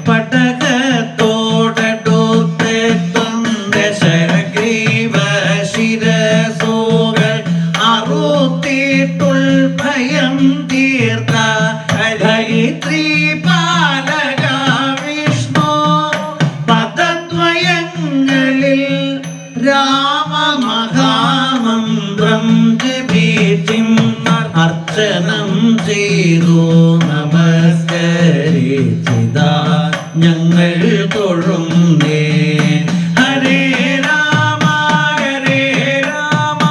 പടകത്തോടടുത്തെത്തും ദശഗ്രീവ ശിരസോകൾ അറുത്തിട്ടുൾ ഭയം തീർത്ത ഹരിത്രീ പാലക വിഷ്ണു പദദ്വയങ്ങളിൽ രാമമഹാമന്ത്രം ജപിച്ചും അർച്ചനം ചെയ്തു നമസ്കരിച്ചിതാ ഞങ്ങൾ തൊഴുന്നേ. ഹരേ രാമ ഹരേ രാമ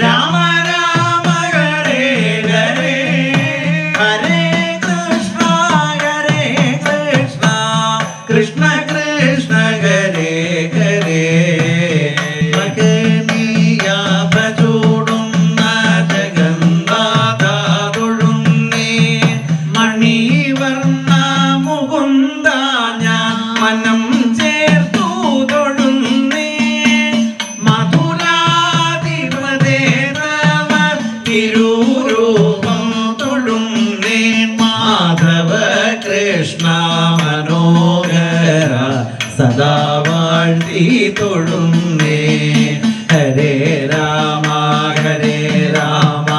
രാമ രാമ ഹരേ ഹരേ ഹരേ കൃഷ്ണ കൃഷ്ണ കൃഷ്ണ ഹരേ ഹരേ. മനം ചേർത്തു തൊഴുന്നേ മധുരാധിപതേവ തിരുരൂപം തൊഴുന്നേ. മാധവ കൃഷ്ണ മനോഹര സദാ വാഴ്ത്തി തൊഴുന്നേ. ഹരേ രാമ ഹരേ രാമ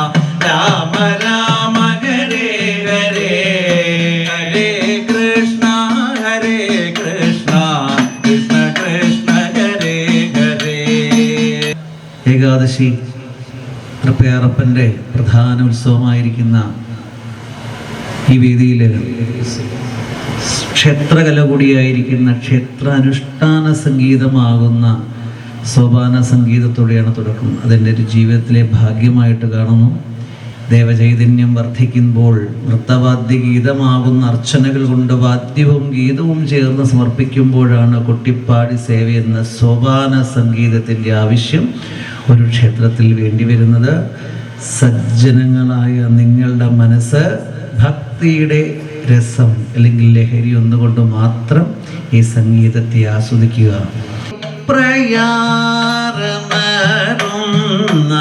രാമ രാമ ഹരേ ഹരേ ഹരേ കൃഷ്ണ ഹരേ കൃഷ്ണ കൃഷ്ണ കൃഷ്ണ ഹരേ ഹരേ. ഏകാദശി തൃപ്പയാറപ്പൻ്റെ പ്രധാന ഉത്സവമായിരിക്കുന്ന ഈ വേദിയിൽ ക്ഷേത്രകല കൂടിയായിരിക്കുന്ന ക്ഷേത്ര അനുഷ്ഠാന സംഗീതമാകുന്ന സോപാന സംഗീതത്തോടെയാണ് തുടക്കം. അതെൻ്റെ ഒരു ജീവിതത്തിലെ ഭാഗ്യമായിട്ട് കാണുന്നു. ദേവചൈതന്യം വർദ്ധിക്കുമ്പോൾ നൃത്തവാദ്യ ഗീതമാകുന്ന അർച്ചനകൾ കൊണ്ട് വാദ്യവും ഗീതവും ചേർന്ന് സമർപ്പിക്കുമ്പോഴാണ് കൊട്ടിപ്പാടി സേവ എന്ന സോപാന സംഗീതത്തിൻ്റെ ആവശ്യം ഒരു ക്ഷേത്രത്തിൽ വേണ്ടി വരുന്നത്. സജ്ജനങ്ങളായ നിങ്ങളുടെ മനസ്സ് ഭക്തിയുടെ രസം അല്ലെങ്കിൽ ലഹരി ഒന്നുകൊണ്ട് മാത്രം ഈ സംഗീതത്തെ ആസ്വദിക്കുക. പ്രയാരമരുന്ന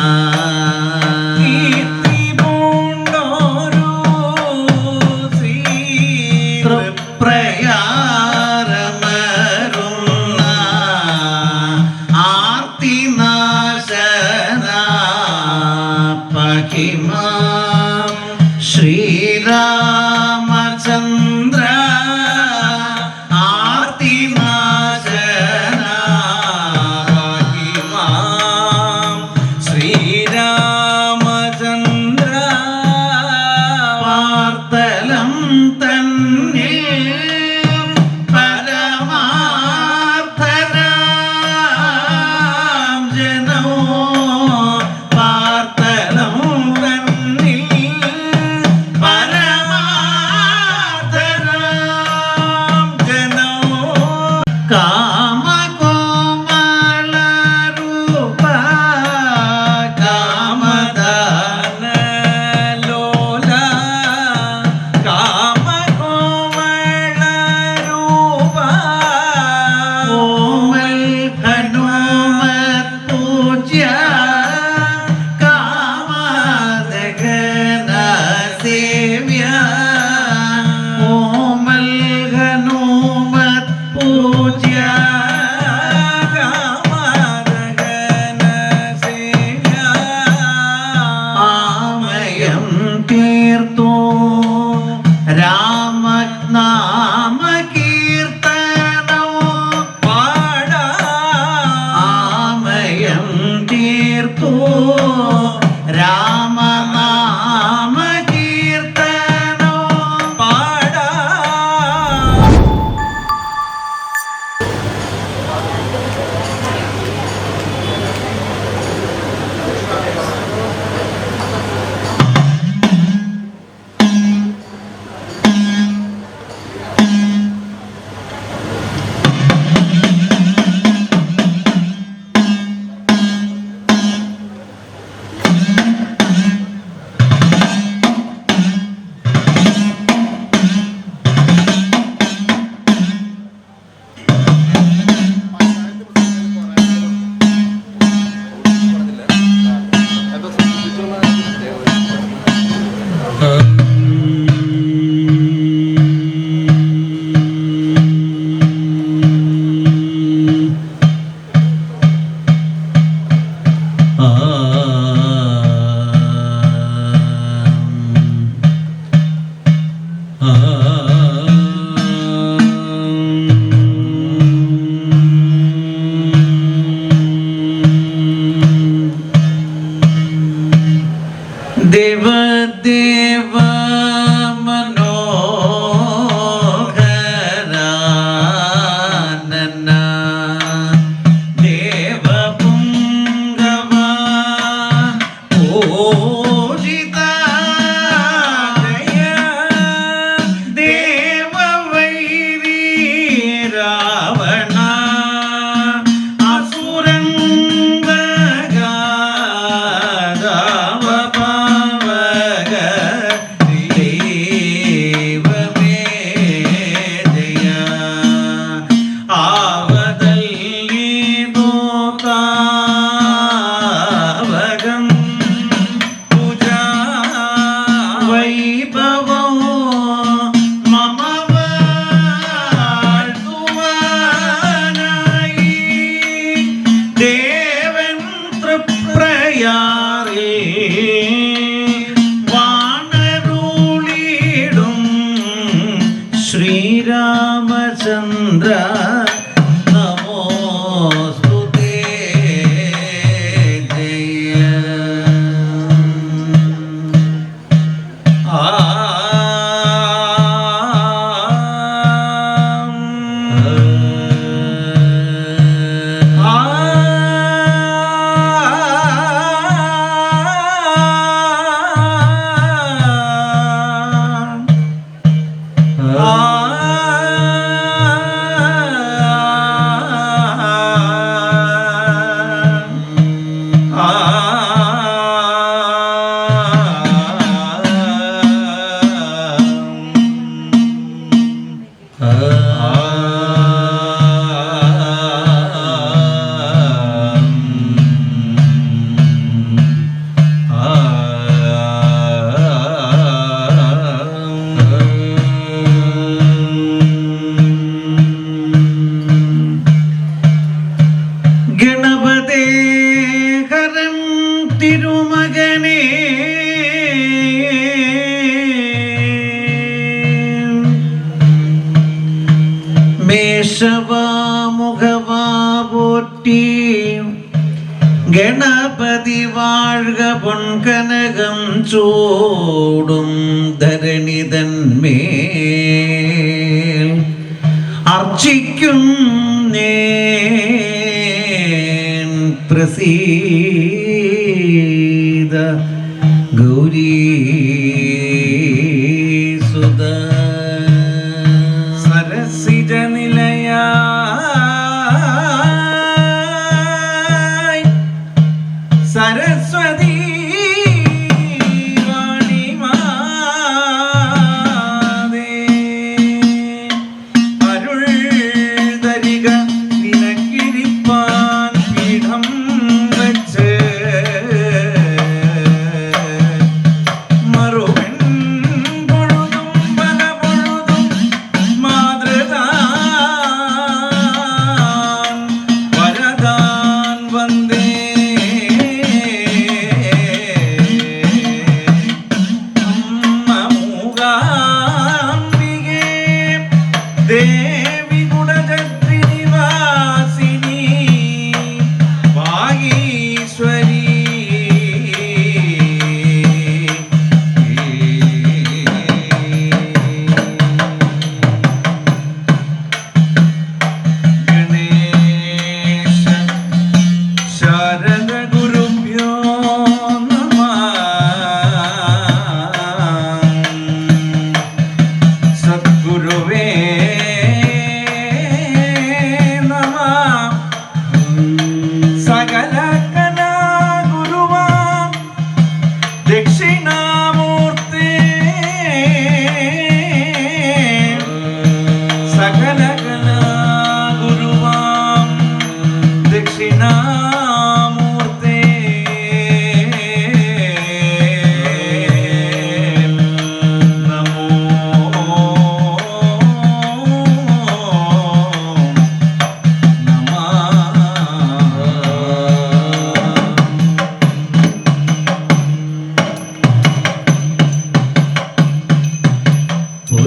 ശ്രീരാമചന്ദ്ര ആർത്തിനാശന ശ്രീരാമചന്ദ്ര ദേവദേവ ശ്രീരാമചന്ദ്ര നമോസ്തുതേ ജയ ഗണപതേ ഹരം തിരുമകനേ മേഷവാമുഖവാ പോറ്റി ഗണപതി വാഴ്ക പൊൻകനകം ചൂടും ധരണിതന്മേൽ അർച്ചിക്കും പ്രസീദ ഗൗരീസുത സരസിജ നിലയായി സരസ്വതി മറുവെൺ പൊഴുതും പല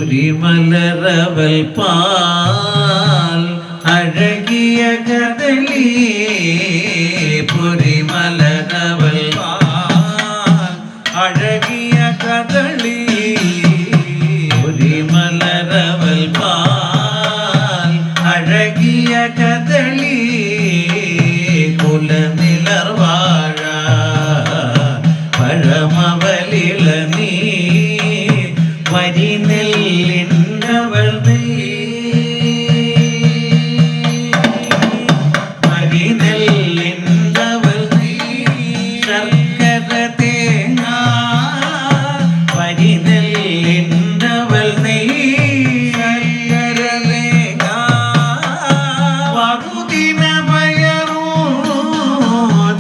പൊരിമലരവൽ പാൽ അഴകിയ കദളി പൊരിമലരവൽ പാൽ അഴകിയ കദളി പൊരിമലരവൽ പാൽ അഴകിയ കദളി കുലനിലർവാഴ പഴമവലിള നീ വരിനെല്ലിന്നവൾ വരിനെല്ലിന്നവൾ ശർക്കര തേങ്ങ വരിനെല്ലിന്നവൾ ശർക്കര തേങ്ങ വകുതിന പയറും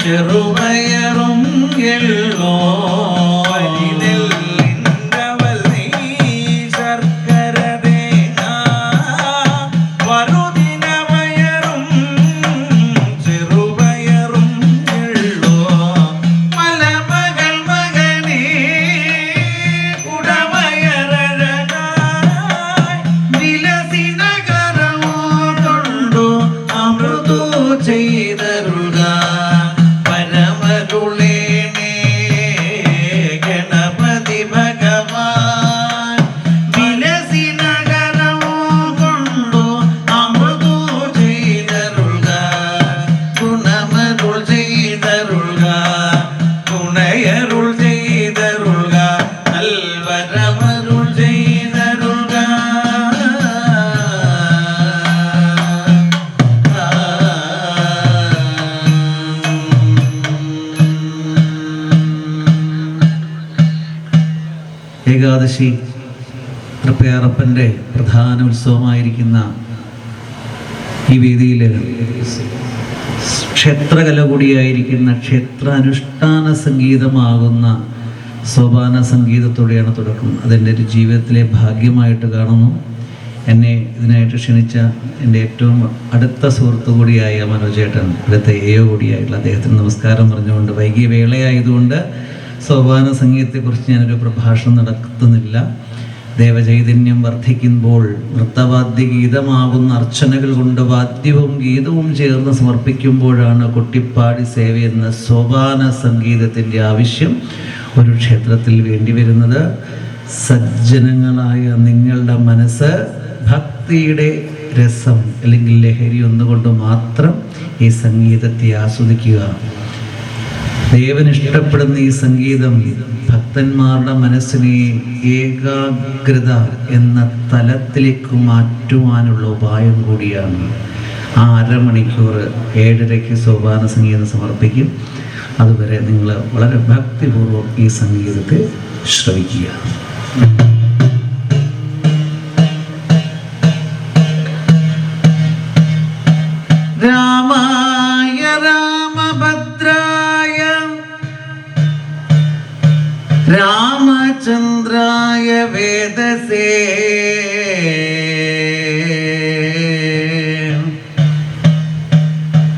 ചെറുപയറും എള്ളോ ചെയ്തരുക പരമരുളേണേ ഗണപതി ഭഗവാൻ വിലസി നഗരമോ കൊണ്ടു അമൃതു ചെയ്തരുക ഗുണമരുൾ ചെയ്തരുക ഗുണയരുൾ ചെയ്തരുക നൽവരമരുൾ ചെയ്തരുക ഏകാദശി തൃപ്പയാറപ്പൻ്റെ പ്രധാന ഉത്സവമായിരിക്കുന്ന ഈ വേദിയിൽ ക്ഷേത്രകല കൂടിയായിരിക്കുന്ന ക്ഷേത്ര അനുഷ്ഠാന സംഗീതമാകുന്ന സോപാന സംഗീതത്തോടെയാണ് തുടക്കം. അതെൻ്റെ ഒരു ജീവിതത്തിലെ ഭാഗ്യമായിട്ട് കാണുന്നു. എന്നെ ഇതിനായിട്ട് ക്ഷണിച്ച എൻ്റെ ഏറ്റവും അടുത്ത സുഹൃത്തു കൂടിയായ മനോജേട്ടൻ, അടുത്ത എയോ കൂടിയായിട്ടുള്ള അദ്ദേഹത്തിന് നമസ്കാരം പറഞ്ഞുകൊണ്ട് വൈകിയ വേളയായതുകൊണ്ട് സോപാന സംഗീതത്തെക്കുറിച്ച് ഞാനൊരു പ്രഭാഷണം നടത്തുന്നില്ല. ദേവചൈതന്യം വർദ്ധിക്കുമ്പോൾ നൃത്തവാദ്യ ഗീതമാകുന്ന അർച്ചനകൾ കൊണ്ട് വാദ്യവും ഗീതവും ചേർന്ന് സമർപ്പിക്കുമ്പോഴാണ് കൊട്ടിപ്പാടി സേവ എന്ന സോപാന സംഗീതത്തിൻ്റെ ആവശ്യം ഒരു ക്ഷേത്രത്തിൽ വേണ്ടി വരുന്നത്. സജ്ജനങ്ങളായ നിങ്ങളുടെ മനസ്സ് ഭക്തിയുടെ രസം അല്ലെങ്കിൽ ലഹരി ഒന്നുകൊണ്ട് മാത്രം ഈ സംഗീതത്തെ ആസ്വദിക്കുക. ദേവൻ ഇഷ്ടപ്പെടുന്ന ഈ സംഗീതം ഭക്തന്മാരുടെ മനസ്സിനെ ഏകാഗ്രത എന്ന തലത്തിലേക്ക് മാറ്റുവാനുള്ള ഉപായം കൂടിയാണ്. ആ അരമണിക്കൂർ 7:30 സോപാന സംഗീതം സമർപ്പിക്കും. അതുവരെ നിങ്ങൾ വളരെ ഭക്തിപൂർവ്വം ഈ സംഗീതത്തെ ശ്രവിക്കുക. രാമായ രാമഭദ്രായ രാമചന്ദ്രായ വേദസേ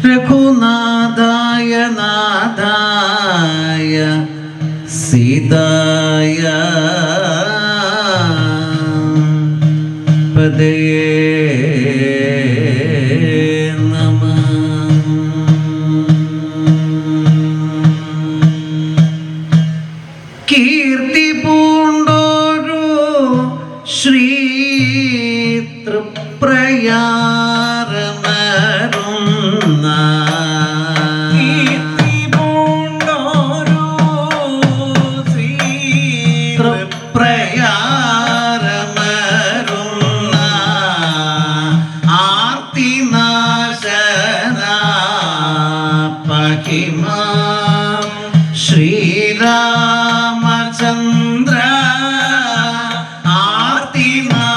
രഘുനാഥായ നാഥായ സീതായ പദയേ കീർത്തി പൂണ്ടോരു ശ്രീ തൃപ്രയാരമരുന്ന കീർത്തി പൂണ്ടോരു ശ്രീ തൃപ്രയാരമരുന്ന ആർത്തിനാശന പകിമാ ശ്രീരാമചന്ദ്ര ആർത്തിനാ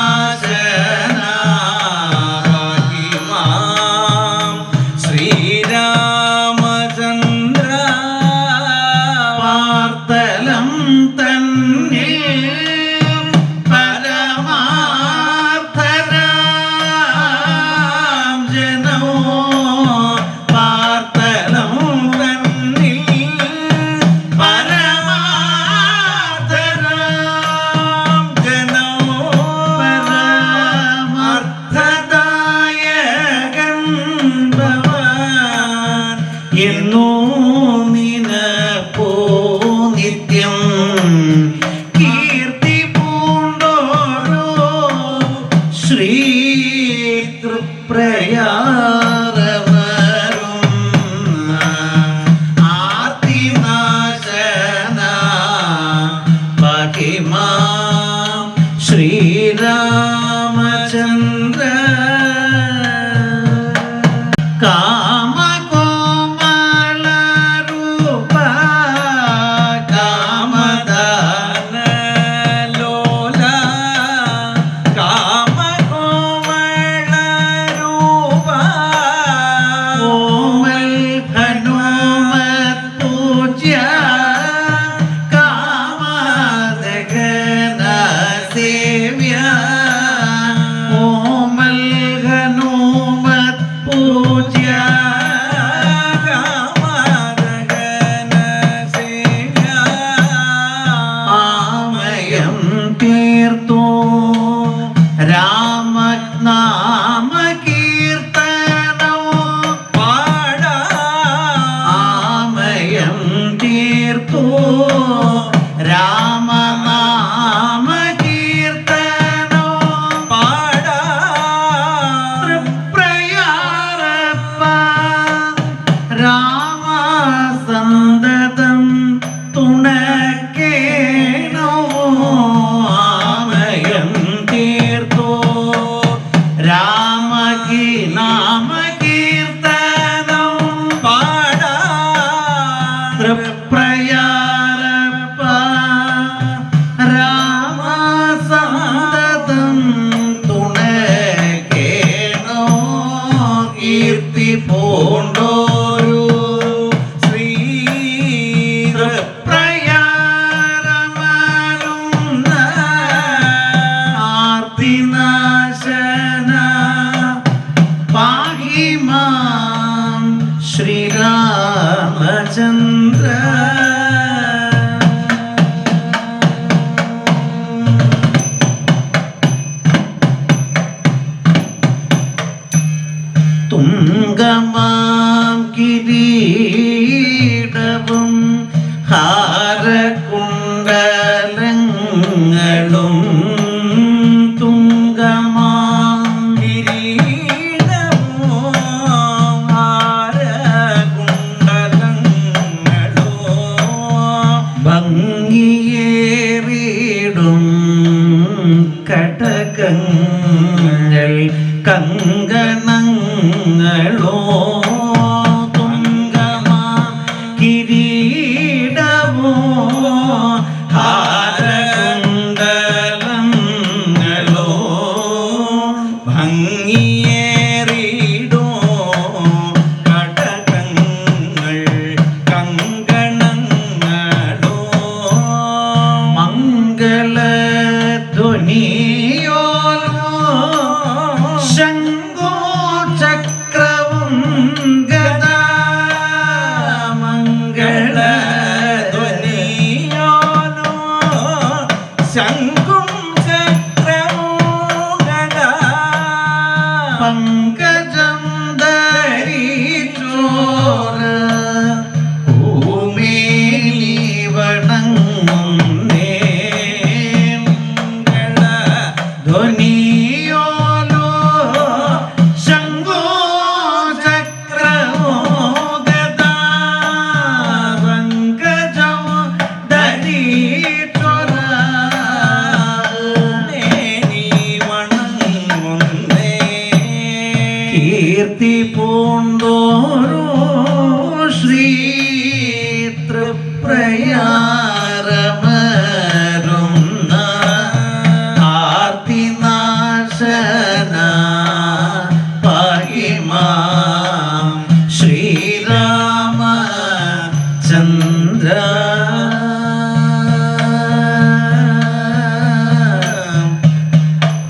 കടകങ്ങൾ കങ്കണങ്ങളോ തുങ്കമാ കിരീടമോ ഹാരകുണ്ടലങ്ങളോ ഭംഗിയേറിടോ കടകങ്ങൾ കങ്കണങ്ങളോ മംഗളധ്വനിയോ ശംഖോ ചക്രവും ഗദാ മംഗളധ്വനിയോ ശംഖും ചക്രവും ഗദാ പങ്കജം ധരിച്ചോര ഭൂമിയിൽ വണങ്ങുന്നേ ധ്വനിയോലോ ശംഖോ ചക്രമോ ഗദാ പങ്കജം ധരിച്ചോര ഭൂമിയിൽ വണങ്ങുന്നേ കീർത്തി പൂണ്ടോരോ ശ്രീ തൃപ്രയാരമരുന്ന ആർത്തിനാശന പാഹിമാം ശ്രീരാമചന്ദ്ര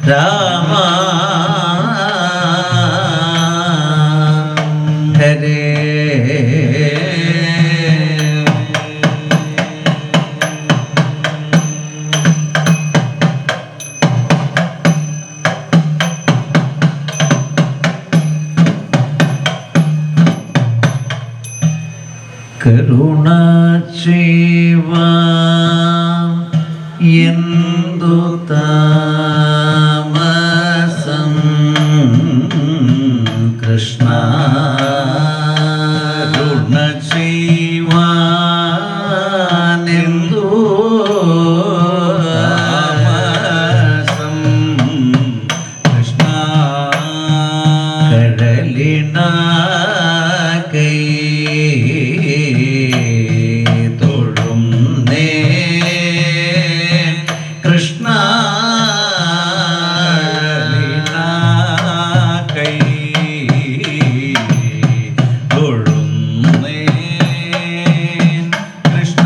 രാമ ഹരേ കരുണ ചെയ്വ എന്തു താമസം കൃഷ്ണ കരുണ ചെയ്വ എന്തു താമസം കൃഷ്ണ കടലിന കൈ തൊഴുന്നേ കൃഷ്ണ കൈ തൊഴുന്നേ കൃഷ്ണ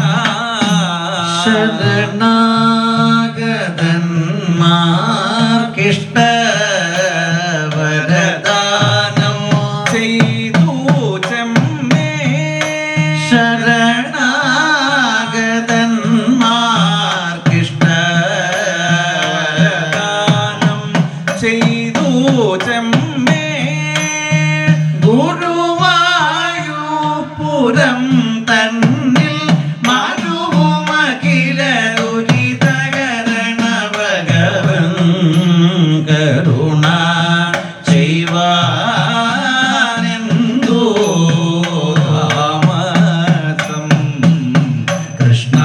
ശരണാഗതന്മാർക്കിഷ്ട വരദാനം ചെയ്തു ചെമ്മേ ശരണാഗതന്മാർക്കിഷ്ട വരദാനം ചെയ്തു ചെമ്മേ ഗുരുവായൂപുരം തന്നിൽ മരുവുമഖില ദുരിതകരണ ഭഗവൻ കരുണ ചെയ്വാനെന്തോ താമസം കൃഷ്ണ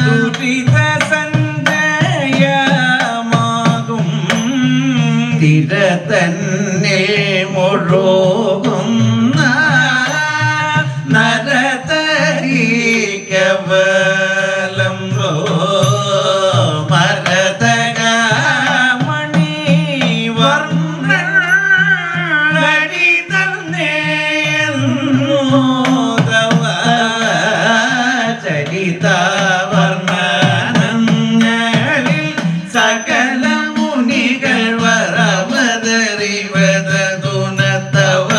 ദുരിത സഞ്ജയമാകും തിര തന്നെ മുഴുകുന്ന നരതരീകവലം മരതക മണിവർണ്ണടി തന്നെ ചരിത വർണ്ണനങ്ങളിൽ സകല മുനികൾ വരവതറിവതുനത്തവ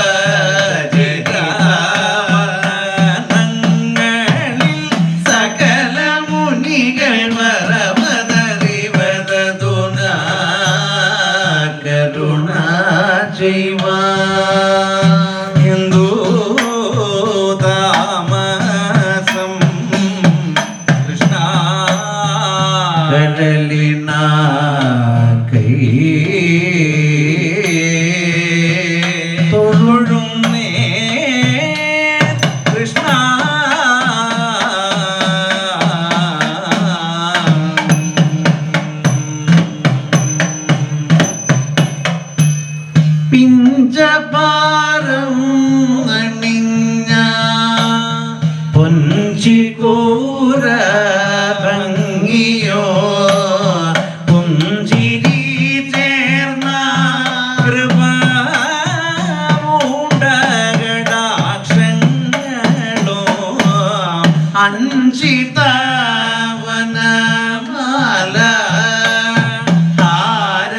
വർണ്ണനങ്ങളിൽ സകല മുനികൾ വരവതറിവതുന കരുണ ചെയ്യുവാൻ ഹിന്ദു താമസം കൃഷ്ണ കടലിന കൈ തൊഴുന്നേ കൃഷ്ണ പിഞ്ചപാരം അണിഞ്ഞ പൊഞ്ചിക്കൂര ഭംഗിയോ പുഞ്ചിരി ചേർന്ന കൃപൂണ്ടകടാക്ഷങ്ങളോ അഞ്ചിതവനമാല ഹാര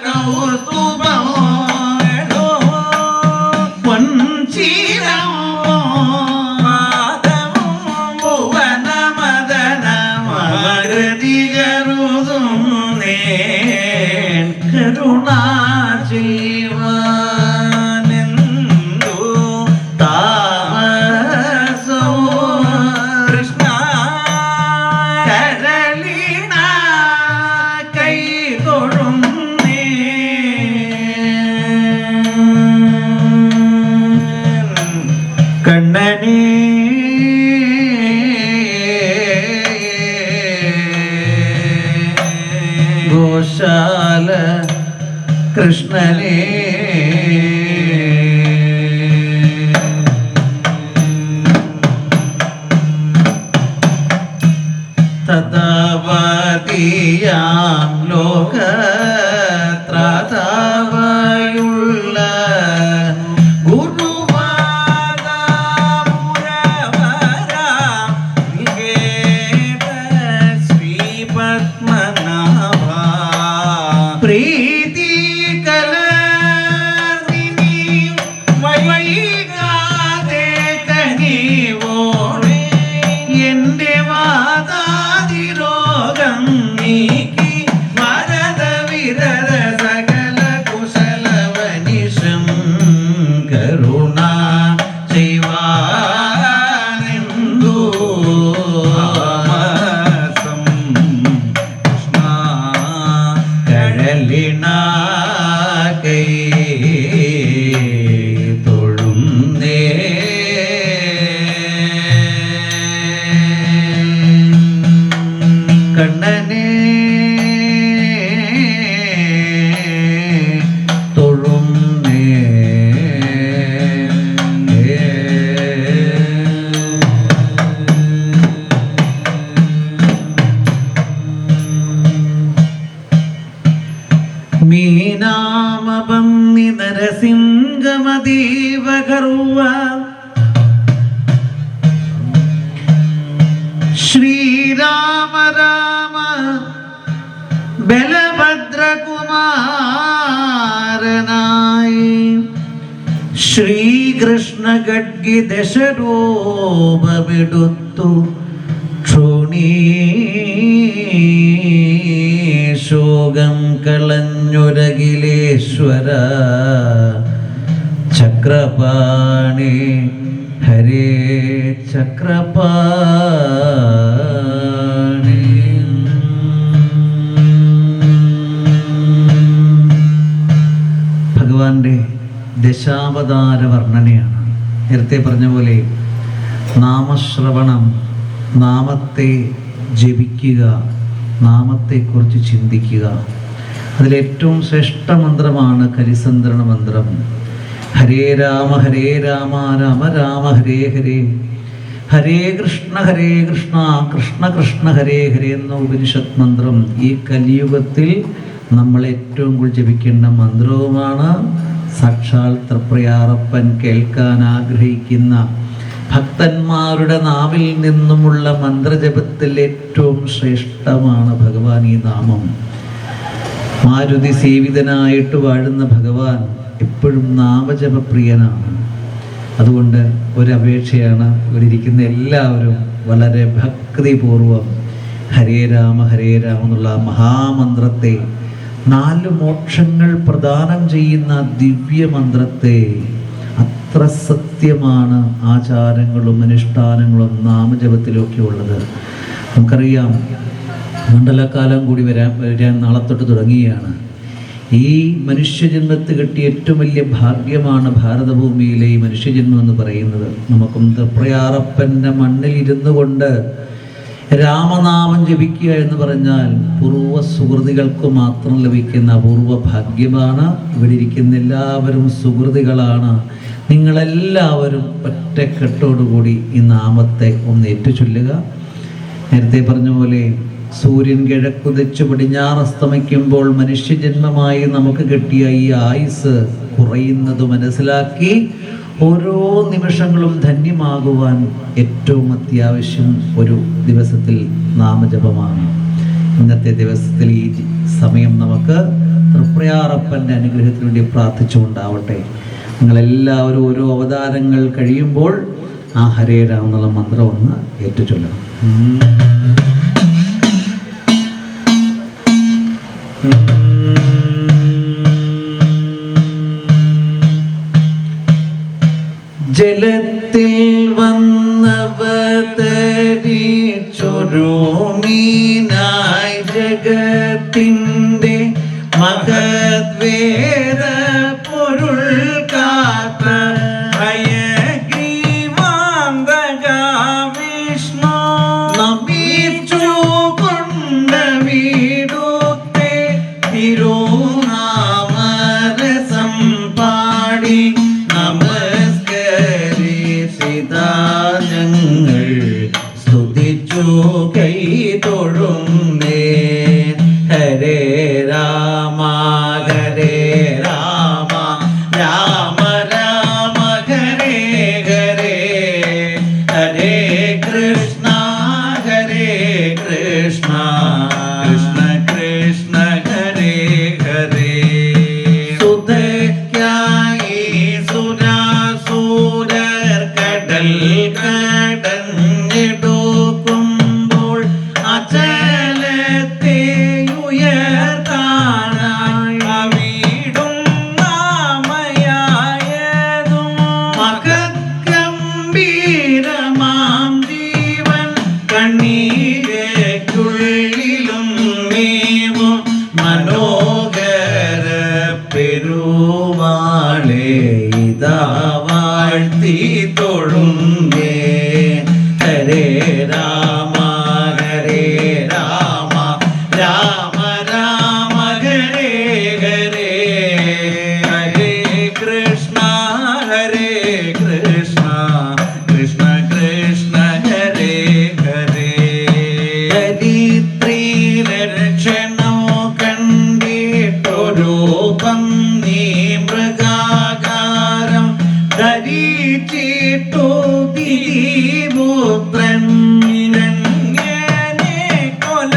കൗസ്തുഭമോ പൊൻചിരമോ ഭുവനമദനമകൃതികരുതും കരുണ ജീവനെന്തു താമസോ കൃഷ്ണ കരളിന കൈ തൊഴുന്നേ കണ്ണനേ ഗോശാല കൃഷ്ണനേ തഥാവതീയാം ലോകത്രാതാവായുള്ള പ്രീതി കലർന്നിനി വൈകാതെ കനിവോടെ എന്റെ വാദാതിരോഗം നീക്കി വരദ വിരദ സകല കുശലവനിഷം കരുണ ചെയ്യുവാനെന്തു കരളിന കൈ തൊഴുന്നേ കണ്ണനെ തൊഴുന്നേ മീനാമപന്നി നരസിംഹമതീവ കറുവ ശ്രീരാമ രാമ ബലഭദ്രകുമാരനായി ശ്രീകൃഷ്ണ ഗഡ്ഗി ദശരൂപമെടുത്തു ശോകം കളഞ്ഞുരകിലേശ്വര ചക്രപാണി ഹരേ ചക്രപാണി ഭഗവാന്റെ ദശാവതാര വർണ്ണനയാണ്. നേരത്തെ പറഞ്ഞ പോലെ നാമശ്രവണം നാമത്തെ ജപിക്കുക, നാമത്തെക്കുറിച്ച് ചിന്തിക്കുക. അതിലേറ്റവും ശ്രേഷ്ഠ മന്ത്രമാണ് കരിസന്ത്രണ മന്ത്രം. ഹരേ രാമ രാമ രാമ ഹരേ ഹരേ, ഹരേ കൃഷ്ണ കൃഷ്ണ കൃഷ്ണ ഹരേ ഹരേ എന്ന ഉപനിഷത്ത് മന്ത്രം ഈ കലിയുഗത്തിൽ നമ്മൾ ഏറ്റവും കൂടുതൽ ജപിക്കേണ്ട മന്ത്രവുമാണ്. സാക്ഷാൽ തൃപ്രയാറപ്പൻ കേൾക്കാൻ ആഗ്രഹിക്കുന്ന ഭക്തന്മാരുടെ നാവിൽ നിന്നുമുള്ള മന്ത്രജപത്തിൽ ഏറ്റവും ശ്രേഷ്ഠമാണ് ഭഗവാൻ ഈ നാമം. മാരുതി സേവിതനായിട്ട് വാഴുന്ന ഭഗവാൻ എപ്പോഴും നാമജപപ്രിയനാണ്. അതുകൊണ്ട് ഒരപേക്ഷയാണ്, ഇവിടെ ഇരിക്കുന്ന എല്ലാവരും വളരെ ഭക്തിപൂർവം ഹരേ രാമ എന്നുള്ള മഹാമന്ത്രത്തെ, 4 മോക്ഷങ്ങൾ പ്രദാനം ചെയ്യുന്ന ദിവ്യമന്ത്രത്തെ, അത്ര സത്യമാണ് ആചാരങ്ങളും അനുഷ്ഠാനങ്ങളും നാമജപത്തിലൊക്കെ ഉള്ളത്. നമുക്കറിയാം, മണ്ഡലകാലം കൂടി വരാൻ നാളെ തൊട്ട് തുടങ്ങുകയാണ്. ഈ മനുഷ്യജന്മത്ത് കിട്ടിയ ഏറ്റവും വലിയ ഭാഗ്യമാണ് ഭാരതഭൂമിയിലെ ഈ മനുഷ്യജന്മം എന്ന് പറയുന്നത്. നമുക്കും തൃപ്രയാറപ്പൻ്റെ മണ്ണിൽ ഇരുന്നു കൊണ്ട് രാമനാമം ജപിക്കുക എന്ന് പറഞ്ഞാൽ പൂർവ്വ സുഹൃതികൾക്ക് മാത്രം ലഭിക്കുന്ന അപൂർവ ഭാഗ്യമാണ്. ഇവിടെ ഇരിക്കുന്ന എല്ലാവരും സുഹൃതികളാണ്. നിങ്ങളെല്ലാവരും ഒറ്റക്കെട്ടോടുകൂടി ഈ നാമത്തെ ഒന്ന് ഏറ്റുചൊല്ലുക. നേരത്തെ പറഞ്ഞ പോലെ സൂര്യൻ കിഴക്കുതിച്ച് പടിഞ്ഞാറസ്തമിക്കുമ്പോൾ മനുഷ്യജന്മമായി നമുക്ക് കിട്ടിയ ഈ ആയുസ് കുറയുന്നത് മനസ്സിലാക്കി ഓരോ നിമിഷങ്ങളും ധന്യമാകുവാൻ ഏറ്റവും അത്യാവശ്യം ഒരു ദിവസത്തിൽ നാമജപമാണ്. ഇന്നത്തെ ദിവസത്തിൽ ഈ സമയം നമുക്ക് തൃപ്രയാറപ്പൻ്റെ അനുഗ്രഹത്തിന് വേണ്ടി പ്രാർത്ഥിച്ചുകൊണ്ടാവട്ടെ. നിങ്ങളെല്ലാവരും ഓരോ അവതാരങ്ങൾ കഴിയുമ്പോൾ ആ ഹരേ രാമ എന്നുള്ള മന്ത്രം ഒന്ന് ഏറ്റുചൊല്ലണം. ജലത്തിൽ വന്നവതരിച്ചൊരു മീനായി ജഗത്തിൻ്റെ മഹദ്വേദ പൊരുൾ കാത്ത ഹയഗ്രീവാന്തക വിഷ്ണു നമിച്ചു കൊണ്ട വീടുത്തെ തിരുനാമരസം പാടി ഞങ്ങൾ സ്തുതിച്ചു കൈ തൊഴുന്നേ. ഹരേ രാമ രാമ രാമ ഹരേ ഹരേ, ഹരേ കൃഷ്ണ കൃഷ്ണ കൃഷ്ണ ഹരേ ഹരേ. സുതയ്ക്കായി സുരാസൂരർ കടൽ കടഞ്ഞെടുക്കുമ്പോൾ അചലത്തെ ഉയർത്താനായി വീടും നാമയായതും മഹത്ഗംഭീരമാം ജീവൻ കണ്ണീരയ്ക്കുള്ളിലും മേവും മനോഹര പെരുമാളെ ഇതാ വാഴ്ത്തി തൊഴുന്നേ. ഹരേ രാമ രാമ ഹരേ ഹരേ, ഹരേ കൃഷ്ണ കൃഷ്ണ കൃഷ്ണ ഹരേ ഹരേ. ദരിദ്രീ ലക്ഷണോ കണ്ടിട്ടൊരു പന്നി മൃഗാകാരം ധരിച്ചിട്ടു ദിലീപുത്രൻ കൊല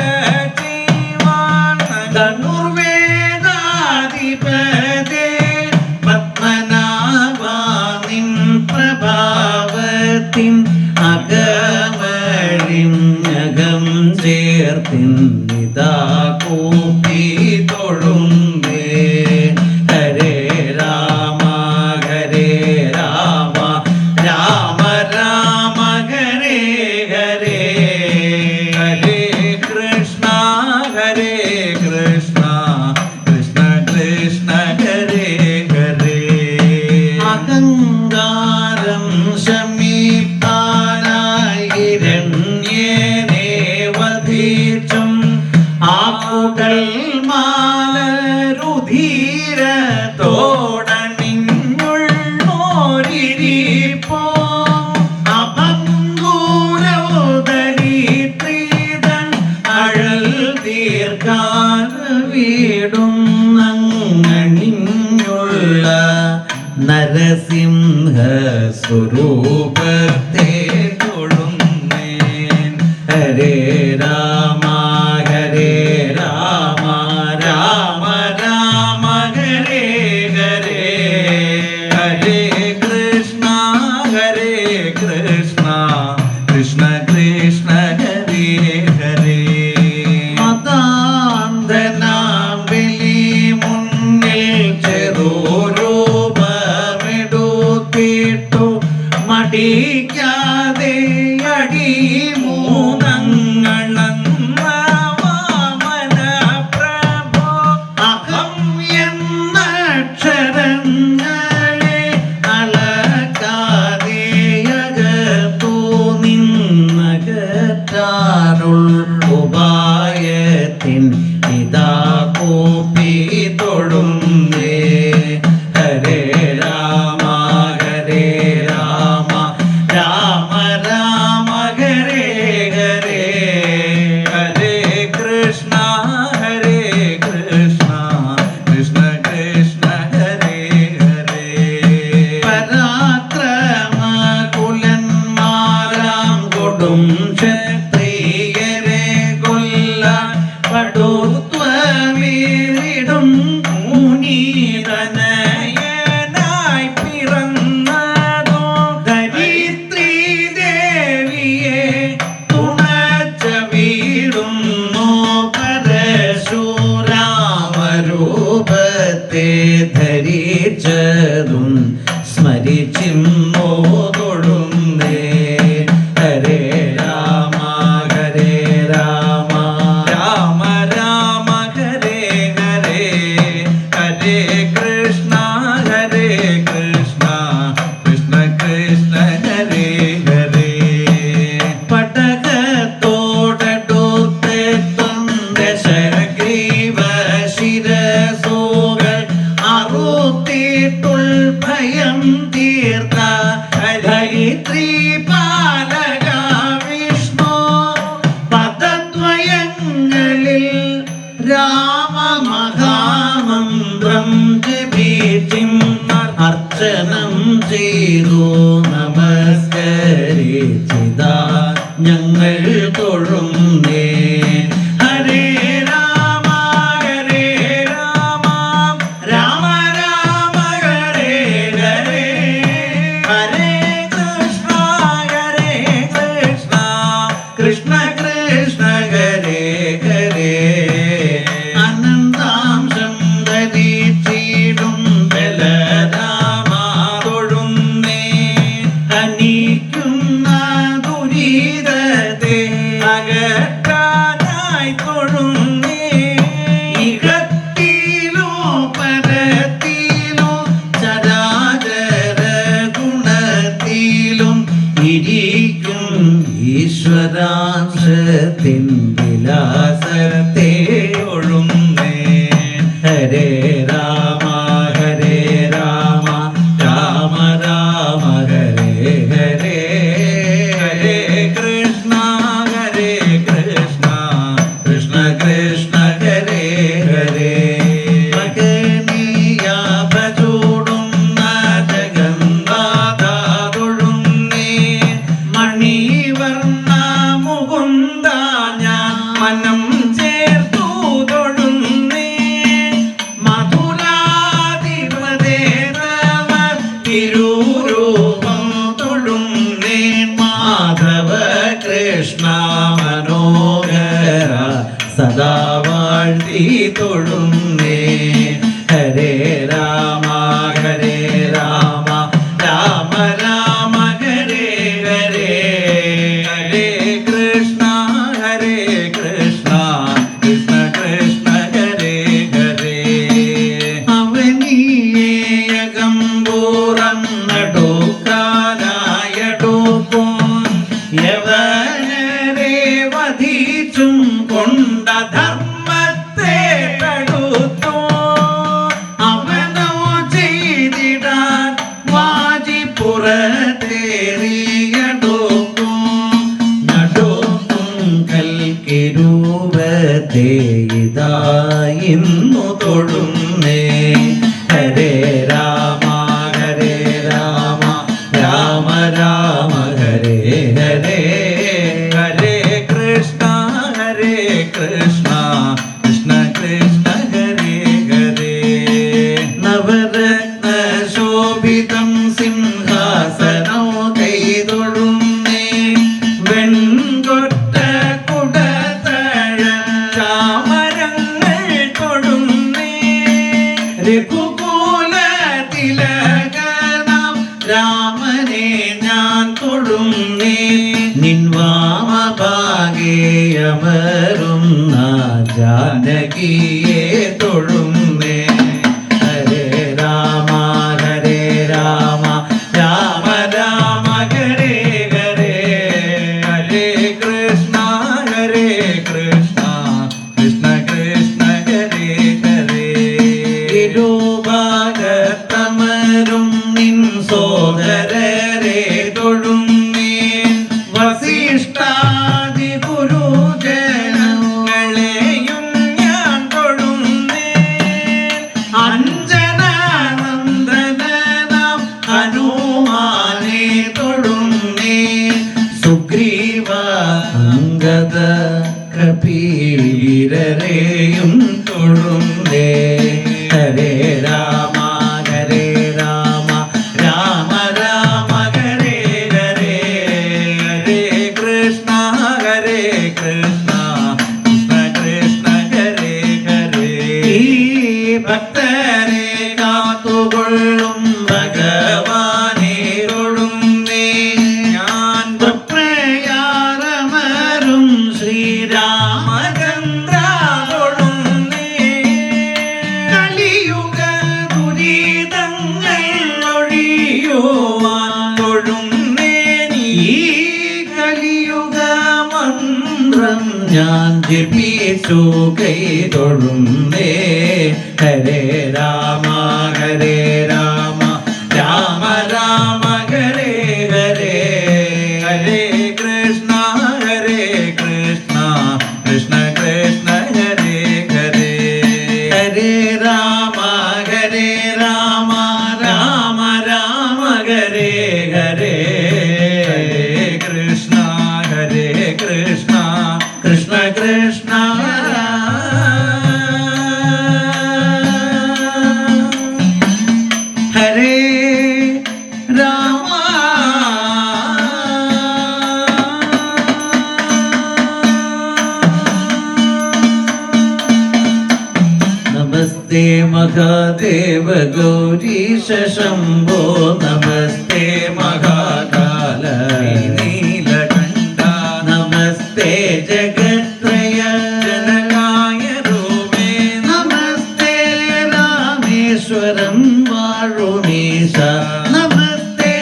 ചെയ്യുവാൻ ധനുർവേദാധിപതേ പത്മനാഭാനിൻ പ്രഭാവത്തിൻ അകമഴിഞ്ഞകം ചേർത്തിൻ നിതാ കൂപ്പി തൊഴുന്നേ. ഹരേ രാമ രാമ ഹരേ ഹരേ, ഹരേ കൃഷ്ണ കൃഷ്ണ കൃഷ്ണ ഹരേ ഹരേ. അഹങ്കാരം ശമിപ്പാനായി ഹിരണ്യേ ഹരേ രാമ ഹരേ രാമ രാമ രാമ ഹരേ ഹരേ ഹരേ കൃഷ്ണ കൃഷ്ണ കൃഷ്ണ ഹരേ ഹരേ മതാന്തനാം ബലി മുന്നിൽ ചെറുരൂപമെടുത്തിട്ടു മടിക്കാതെ അടി മൂന്നങ്ങളെന്ന വാമന പ്രഭോ അഹം എന്ന അക്ഷരങ്ങളെ അളക്കാതെ അകത്തു നിന്നകറ്റാറുൾ ഉപായത്തിൻ ഇതാ കൂപ്പി തൊഴുന്നേ ഹരേ രാമ ഹരേ രാമ രാമ രാമ ഹരേ ഹരേ ഹരേ കൃഷ്ണ കൃഷ്ണ കൃഷ്ണ ഹരേ ഹരേ പരാക്രമകുലന്മാരാം കൊടും ക്ഷത്രിയരെ കൊല്ലാൻ പടുത്വമേറിടും മുനീതനയനായി പിറന്നതോ ധരിത്രീ ദേവിയെ തുണച്ച വീടുന്നു പരശുരാമരൂപത്തെ ധരിച്ചതും സ്മരിച്ചിന്നോ തൊഴുന്നേ ഹരേ രാമ ഹരേ രാമ രാമ രാമ ഹരേ ഹരേ ഹരേ കൃഷ്ണ കൃഷ്ണ കൃഷ്ണ ഹരേ ഹരേ പടകത്തോടടുത്തെത്തും ദശഗ്രീവ ശിരസോകൾ അറുത്തിട്ടുൾ ഭയം തീർത്ത ധരിത്രീ പാലക വിഷ്ണു പദദ്വയങ്ങളിൽ രാമമഹാമന്ത്രം ജപിച്ചും അർച്ചനം ചെയ്തു നമസ്കരിച്ചിതാ ഞങ്ങൾ തൊഴുന്നേ ഹരേ രാമ ഹരേ രാമ രാമ രാമ ഹരേ ഹരേ ഹരേ കൃഷ്ണ കൃഷ്ണ കൃഷ്ണ ഹരേ ഹരേ അനന്താംശം ധരിച്ചിടും ബലരാമ തൊഴുന്നേ അനിക്കുന്ന ദുരിതത്തെ അകറ്റാനായി തൊഴുന്നേ ഇഹത്തിലോ പരത്തിലോ ചരാചര ഗുണത്തിലും ഇരിക്കും ഈശ്വരാംശത്തിൻ വിലാസത്തെ തൊഴുന്നേ ഹരേ രാമ ഹരേ രാമ രാമ രാമ ഹരേ ഹരേ ഹരേ കൃഷ്ണ കൃഷ്ണ കൃഷ്ണ ഹരേ ഹരേ മകനീയ ഭജോടുന്ന ജഗന്നാഥ തൊഴുന്നേ മണിവർണ്ണ മുകുന്ദ ഞാൻ മനം ചേർത്തു തൊഴുന്നേ മധുരാധിപതേ തവ തിരുരൂപം തൊഴുന്നേ മാധവ കൃഷ്ണ മനോഹര സദാ വാഴ്ത്തി തൊഴുന്നേ ഹരേ രാമ ഹരേ രാമ രാമ രാമ ഹരേ ഹരേ ഹരേ കൃഷ്ണ കൃഷ്ണ കൃഷ്ണ ഹരേ ഹരേ അവനീയകമ്പൂറം നടുക്കാനായടുക്കും യവനരെ വധിച്ചും കൊണ്ട ധർമ്മത്തെ തടുത്തു അവനോ ചെയ്തിടാൻ വാജിപ്പുറത്തേറിയടുക്കും നടുക്കും കൽക്കിരൂപത്തെ ഇതാ ഇന്നു തൊഴുന്നേ ഹരേ രാമ ഹരേ രാമ രാമ രാമ ഹരേ ഹരേ ഹരേ കൃഷ്ണ അമരുന്ന ജാനകിയെ തൊഴുന്നേ. ഹരേ രാമ ഹരേ രാമ രാമ രാമ ഹരേ ഹരേ. ഹരേ കൃഷ്ണ കൃഷ്ണ കൃഷ്ണ ഹരേ ഹരേ. ഇരുഭാഗത്തമരും നിൻ സോദരരെ തൊഴുന്നേ. വസിഷ്ഠാദി ഗുരുജനങ്ങളെയും ഞാൻ തൊഴുന്നേ. അഞ്ജനാനന്ദനാം ഹനുമാനെ തൊഴുന്നേ. സുഗ്രീവ അംഗദ കപീരരെയും തൊഴുന്നേ. ഹരേ രാമ ഹരേ രാമ രാമ രാമ ഹരേ ഹരേ. ഹരേ കൃഷ്ണ കൃഷ്ണ കൃഷ്ണ ഹരേ ഹരേ. ഈ ഭക്തരെ കാത്തുകൊള്ളും ഭഗവാനെ തൊഴുന്നേ. ഞാൻ പ്രയാരമരും ശ്രീരാമചന്ദ്ര തൊഴുന്നേ. കലിയുഗ ദുരിതങ്ങൾ ഒഴിയുവാൻ തൊഴുന്നേ. ഈ കലിയുഗ മന്ത്രം ഞാൻ ജപിച്ചു കൈ തൊഴുന്നേ. ഹരേ രാമ ഹരേ രാമ രാമ രാമ ഹരേ ഹരേ. ഹരേ കൃഷ്ണ കൃഷ്ണ കൃഷ്ണ ഹരേ ഹരേ. ഹരേ രാമ രാമ രാമ ഹരേ ഹരേ. ഹരേ കൃഷ്ണ കൃഷ്ണ കൃഷ്ണ കൃഷ്ണ ഹരേ രാമ. നമസ്തേ മഹാദേവ ഗൗരീശ ശംഭോ. നമസ്തേ മഹാകാല നീലകണ്ഠ നമസ്തേ ജഗത്രയ ജനകായ രൂപേ. നമസ്തേ രാമേശ്വരം വാഴുമീശ. നമസ്തേ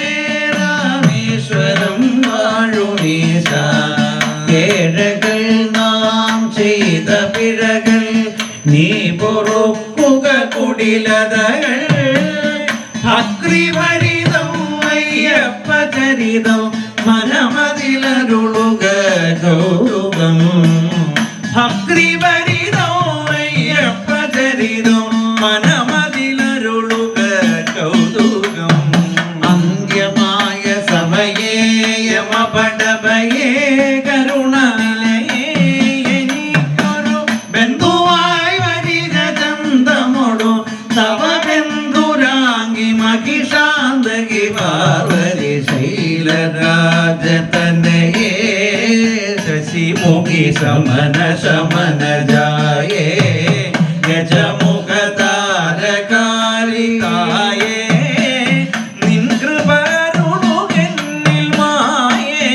രാമേശ്വരം വാഴുമീശ. ഏഴകൾ നാം ചെയ്ത പിഴകൾ നീ പൊറുക്കുക കുടിലതകൾ. ഭക്തിഭരിതം അയ്യപ്പ ചരിതം മനമതിലരുളുക കൗതുകം. ഭക്തിഭരിതം അയ്യപ്പ ചരിതം മനമതിലരുളുക കൗതുകം. അന്ത്യമായ സമയേ യമപടഭയേ കരുണനിലയേ. എനിക്കൊരു ബന്ധുവായി വരിക ചന്തമൊടു തവ ബന്ധുരാംഗി മഹിഷാന്തകി പാർവതി ശൈലരാജതനയേ. ശശിമുഖി ശമന ശമന ജായേ. ഗജമുഖ താരകാലികായേ. നിൻ കൃപരുളുകെന്നിൽ മായേ.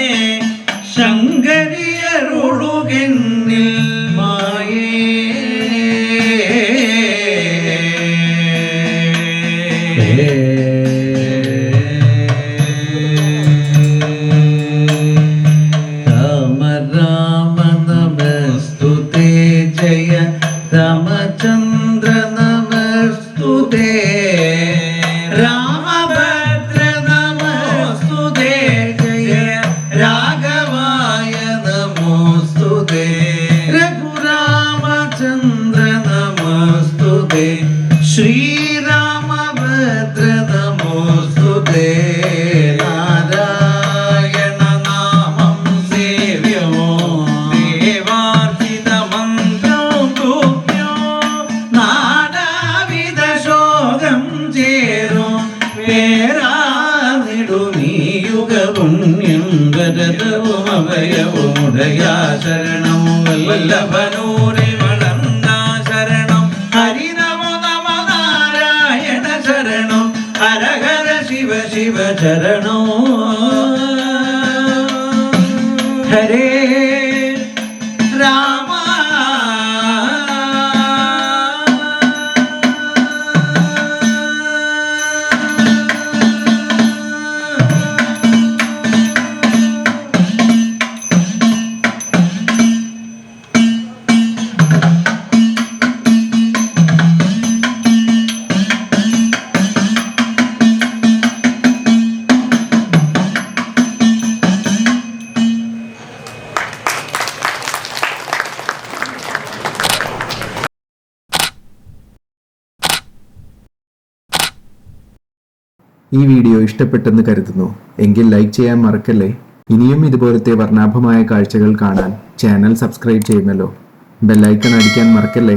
ശങ്കരിയരുളുകെന്നിൽ മായേ. രാമ രാമ നമസ്തുതേ ജയ രാമചന്ദ്ര നമസ്തുതേ. രാമഭദ്ര നമസ്തുതേ ജയ രാഘവായ നമോസ്തുതേ. രഘുരാമചന്ദ്ര നമോസ്തുതേ. ശ്രീരാമഭദ്ര നമോസ്തുതേ. നാരായണ നാമം സേവ്യമോ ദേവാർച്ചിത മന്ത്രം തുഭ്യോ. നാനാവിധ ശോകം ചേരും പേരാനിടുമീയുഗ പുണ്യം. ഭരതവും അഭയവും ഉടയാ ശരണം. വല്ലഭനൂരെ വളർന്ന ശരണം. ഹരിനമോ നമ നാരായണ ശരണം. ഹര ഹര ശിവ ശിവ ശരണോ. ഹരേ ഈ വീഡിയോ ഇഷ്ടപ്പെട്ടെന്ന് കരുതുന്നു. എങ്കിൽ ലൈക്ക് ചെയ്യാൻ മറക്കല്ലേ. ഇനിയും ഇതുപോലത്തെ വർണ്ണാഭമായ കാഴ്ചകൾ കാണാൻ ചാനൽ സബ്സ്ക്രൈബ് ചെയ്യുമല്ലോ. ബെല്ലൈക്കൺ അടിക്കാൻ മറക്കല്ലേ.